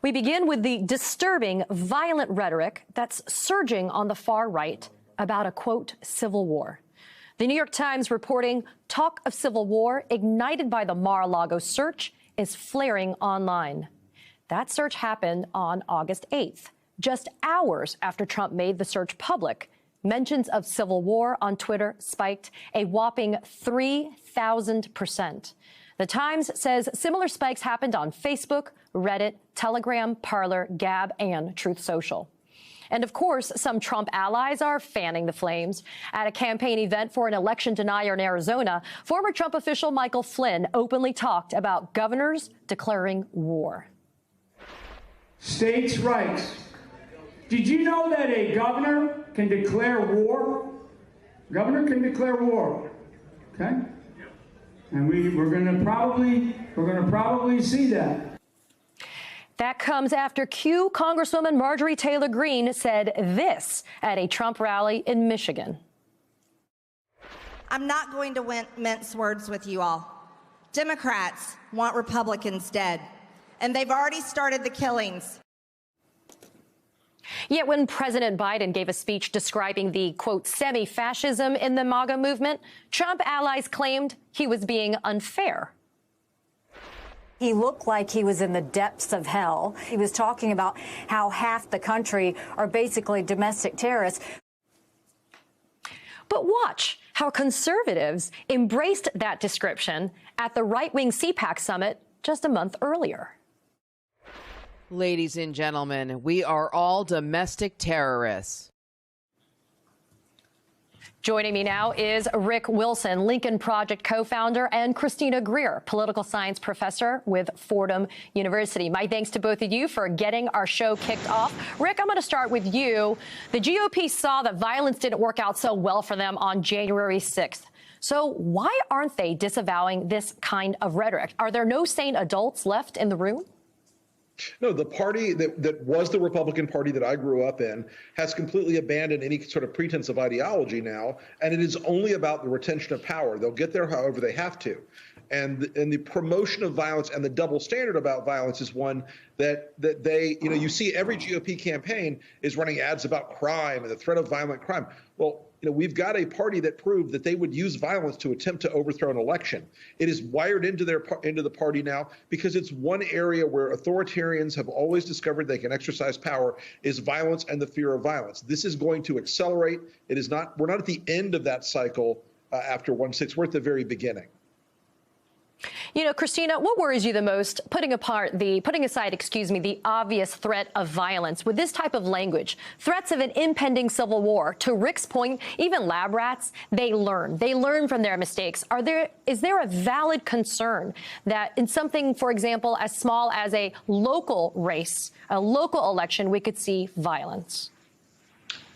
We begin with the disturbing, violent rhetoric that's surging on the far right about a, quote, civil war. The New York Times reporting talk of civil war ignited by the Mar-a-Lago search is flaring online. That search happened on August 8th, just hours after Trump made the search public. Mentions of civil war on Twitter spiked a whopping 3,000%. The Times says similar spikes happened on Facebook, Reddit, Telegram, Parler, Gab, and Truth Social. And of course, some Trump allies are fanning the flames. At a campaign event for an election denier in Arizona, former Trump official Michael Flynn openly talked about governors declaring war. States' rights. Did you know that a governor can declare war? Governor can declare war. Okay? And we're going to probably see that. That comes after Q Congresswoman Marjorie Taylor Greene said this at a Trump rally in Michigan. I'm not going to mince words with you all. Democrats want Republicans dead, and they've already started the killings. Yet when President Biden gave a speech describing the, quote, semi-fascism in the MAGA movement, Trump allies claimed he was being unfair. He looked like he was in the depths of hell. He was talking about how half the country are basically domestic terrorists. But watch how conservatives embraced that description at the right-wing CPAC summit just a month earlier. Ladies and gentlemen, we are all domestic terrorists. Joining me now is Rick Wilson, Lincoln Project co-founder, and Christina Greer, political science professor with Fordham University. My thanks to both of you for getting our show kicked off. Rick, I'm going to start with you. The GOP saw that violence didn't work out so well for them on January 6th. So why aren't they disavowing this kind of rhetoric? Are there no sane adults left in the room? No, the party that was the Republican Party that I grew up in has completely abandoned any sort of pretense of ideology now, and it is only about the retention of power. They'll get there however they have to. And the promotion of violence and the double standard about violence is one that they, you see every GOP campaign is running ads about crime and the threat of violent crime. Well, we've got a party that proved that they would use violence to attempt to overthrow an election. It is wired into the party now because it's one area where authoritarians have always discovered they can exercise power is violence and the fear of violence. This is going to accelerate. We're not at the end of that cycle after 1/6. We're at the very beginning. Christina, what worries you the most, putting aside, the obvious threat of violence with this type of language, threats of an impending civil war? To Rick's point, even lab rats, they learn from their mistakes. Is there a valid concern that in something, for example, as small as a local race, a local election, we could see violence?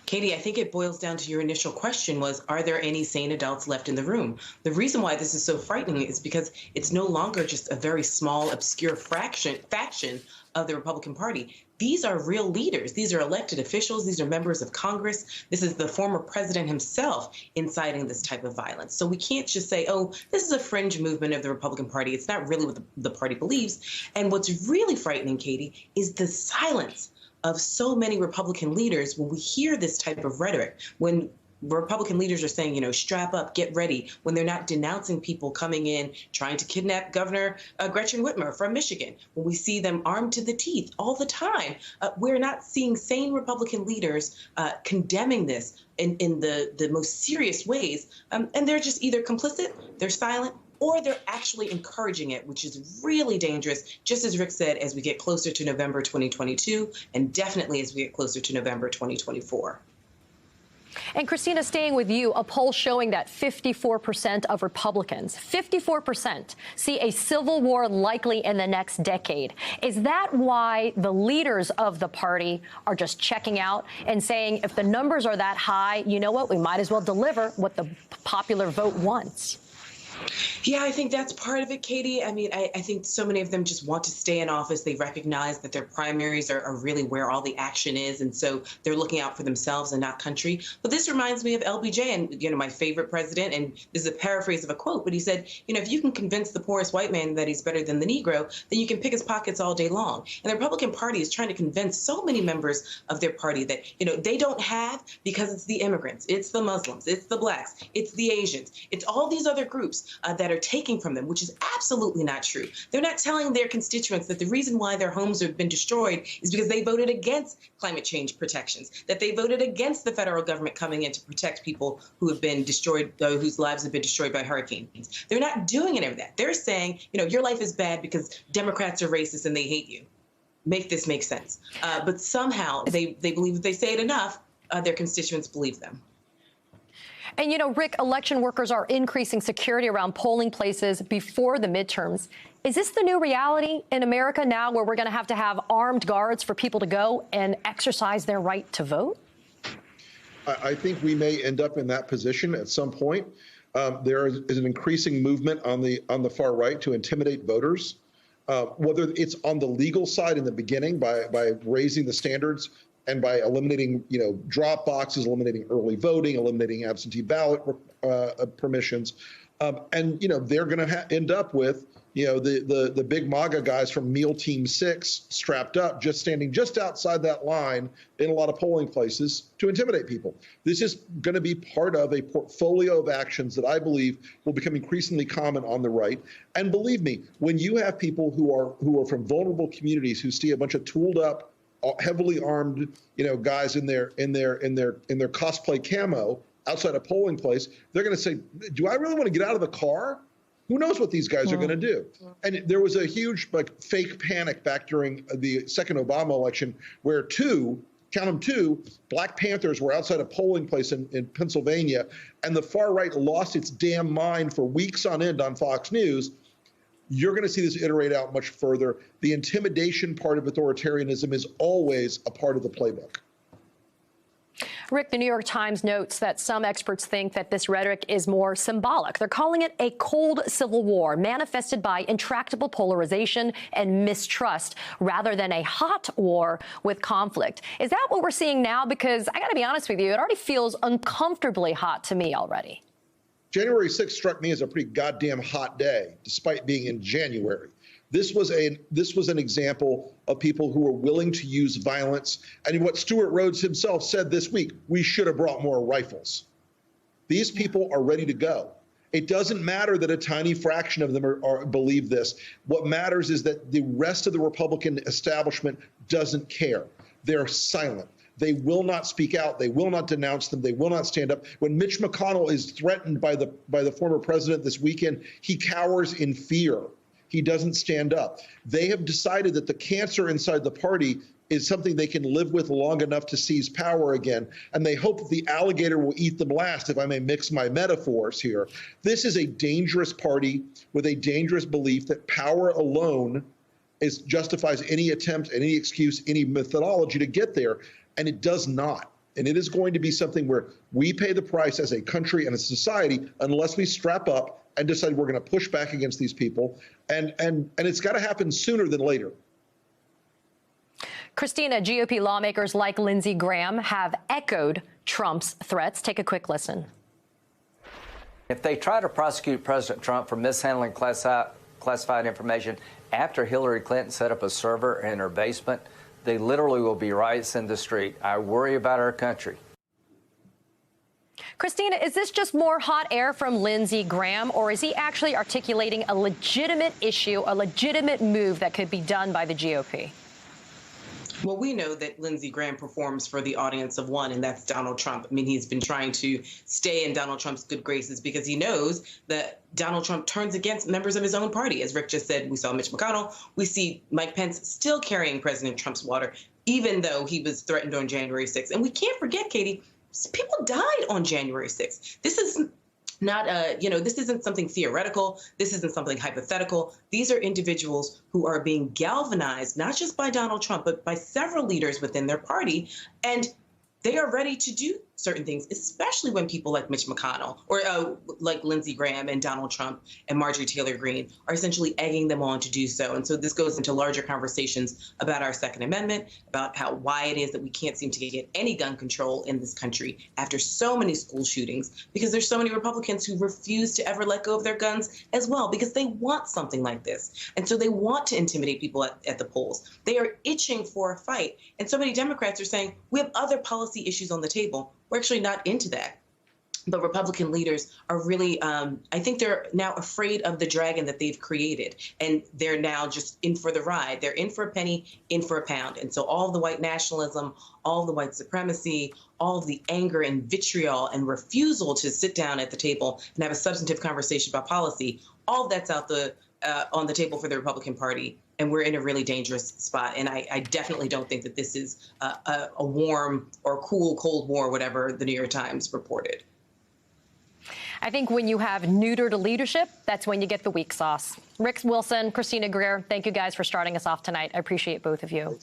Katie, I think it boils down to your initial question was, are there any sane adults left in the room? The reason why this is so frightening is because it's no longer just a very small, obscure faction of the Republican Party. These are real leaders. These are elected officials. These are members of Congress. This is the former president himself inciting this type of violence. So we can't just say, oh, this is a fringe movement of the Republican Party. It's not really what the party believes. And what's really frightening, Katie, is the silence of so many Republican leaders when we hear this type of rhetoric, when Republican leaders are saying, strap up, get ready, when they're not denouncing people coming in, trying to kidnap Governor Gretchen Whitmer from Michigan, when we see them armed to the teeth all the time. We're not seeing sane Republican leaders condemning this in the most serious ways. And they're just either complicit, they're silent, or they're actually encouraging it, which is really dangerous, just as Rick said, as we get closer to November 2022, and definitely as we get closer to November 2024. And Christina, staying with you, a poll showing that 54% of Republicans, 54%, see a civil war likely in the next decade. Is that why the leaders of the party are just checking out and saying, if the numbers are that high, you know what, we might as well deliver what the popular vote wants? Yeah, I think that's part of it, Katie. I mean, I think so many of them just want to stay in office. They recognize that their primaries are really where all the action is. And so they're looking out for themselves and not country. But this reminds me of LBJ and, my favorite president. And this is a paraphrase of a quote, but he said, if you can convince the poorest white man that he's better than the Negro, then you can pick his pockets all day long. And the Republican Party is trying to convince so many members of their party that, they don't have, because it's the immigrants, it's the Muslims, it's the blacks, it's the Asians, it's all these other groups that are taking from them, which is absolutely not true. They're not telling their constituents that the reason why their homes have been destroyed is because they voted against climate change protections, that they voted against the federal government coming in to protect people who have been destroyed, whose lives have been destroyed by hurricanes. They're not doing any of that. They're saying, your life is bad because Democrats are racist and they hate you. Make this make sense. But somehow they believe if they say it enough, their constituents believe them. And, Rick, election workers are increasing security around polling places before the midterms. Is this the new reality in America now, where we're going to have armed guards for people to go and exercise their right to vote? I think we may end up in that position at some point. There is an increasing movement on the far right to intimidate voters, whether it's on the legal side in the beginning by raising the standards and by eliminating, drop boxes, eliminating early voting, eliminating absentee ballot permissions. And, they're going to end up with, the big MAGA guys from Meal Team 6 strapped up, just standing just outside that line in a lot of polling places to intimidate people. This is going to be part of a portfolio of actions that I believe will become increasingly common on the right. And believe me, when you have people who are from vulnerable communities who see a bunch of tooled up, heavily armed, guys in their cosplay camo outside a polling place, they're going to say, do I really want to get out of the car? Who knows what these guys are going to do? And there was a huge fake panic back during the second Obama election where count them two, Black Panthers were outside a polling place in Pennsylvania, and the far right lost its damn mind for weeks on end on Fox News. You're going to see this iterate out much further. The intimidation part of authoritarianism is always a part of the playbook. Rick, the New York Times notes that some experts think that this rhetoric is more symbolic. They're calling it a cold civil war manifested by intractable polarization and mistrust rather than a hot war with conflict. Is that what we're seeing now? Because I got to be honest with you, it already feels uncomfortably hot to me already. January 6th struck me as a pretty goddamn hot day, despite being in January. This was an example of people who were willing to use violence. And what Stuart Rhodes himself said this week, we should have brought more rifles. These people are ready to go. It doesn't matter that a tiny fraction of them believe this. What matters is that the rest of the Republican establishment doesn't care. They're silent. They will not speak out. They will not denounce them. They will not stand up. When Mitch McConnell is threatened by the former president this weekend, he cowers in fear. He doesn't stand up. They have decided that the cancer inside the party is something they can live with long enough to seize power again. And they hope that the alligator will eat them last, if I may mix my metaphors here. This is a dangerous party with a dangerous belief that power alone justifies any attempt, any excuse, any methodology to get there. And it does not. And it is going to be something where we pay the price as a country and a society unless we strap up and decide we're going to push back against these people. And it's got to happen sooner than later. Christina, GOP lawmakers like Lindsey Graham have echoed Trump's threats. Take a quick listen. If they try to prosecute President Trump for mishandling classified information after Hillary Clinton set up a server in her basement, they literally will be riots in the street. I worry about our country. Christina, is this just more hot air from Lindsey Graham, or is he actually articulating a legitimate issue, a legitimate move that could be done by the GOP? Well, we know that Lindsey Graham performs for the audience of one, and that's Donald Trump. I mean, he's been trying to stay in Donald Trump's good graces because he knows that Donald Trump turns against members of his own party. As Rick just said, we saw Mitch McConnell. We see Mike Pence still carrying President Trump's water, even though he was threatened on January 6th. And we can't forget, Katie, people died on January 6th. This is not, this isn't something theoretical. This isn't something hypothetical. These are individuals who are being galvanized, not just by Donald Trump, but by several leaders within their party. And they are ready to do certain things, especially when people like Mitch McConnell or like Lindsey Graham and Donald Trump and Marjorie Taylor Greene are essentially egging them on to do so. And so this goes into larger conversations about our Second Amendment, about why it is that we can't seem to get any gun control in this country after so many school shootings, because there's so many Republicans who refuse to ever let go of their guns as well, because they want something like this. And so they want to intimidate people at the polls. They are itching for a fight. And so many Democrats are saying, we have other policy issues on the table. We're actually not into that. But Republican leaders are really, I think they're now afraid of the dragon that they've created. And they're now just in for the ride. They're in for a penny, in for a pound. And so all of the white nationalism, all of the white supremacy, all of the anger and vitriol and refusal to sit down at the table and have a substantive conversation about policy, all of that's out on the table for the Republican Party. And we're in a really dangerous spot. And I definitely don't think that this is a warm or cool Cold War, whatever the New York Times reported. I think when you have neutered leadership, that's when you get the weak sauce. Rick Wilson, Christina Greer, thank you guys for starting us off tonight. I appreciate both of you.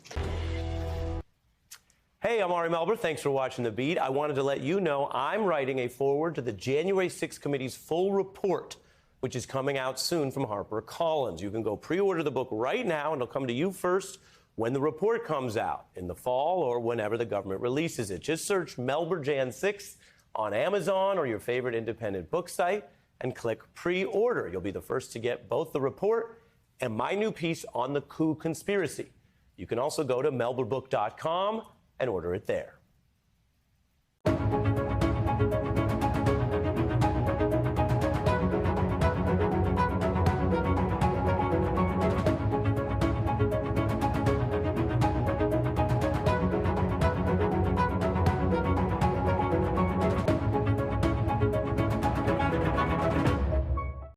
Hey, I'm Ari Melber. Thanks for watching The Beat. I wanted to let you know I'm writing a foreword to the January 6th committee's full report, which is coming out soon from HarperCollins. You can go pre-order the book right now, and it'll come to you first when the report comes out in the fall or whenever the government releases it. Just search Melber Jan 6th on Amazon or your favorite independent book site and click pre-order. You'll be the first to get both the report and my new piece on the coup conspiracy. You can also go to melberbook.com and order it there.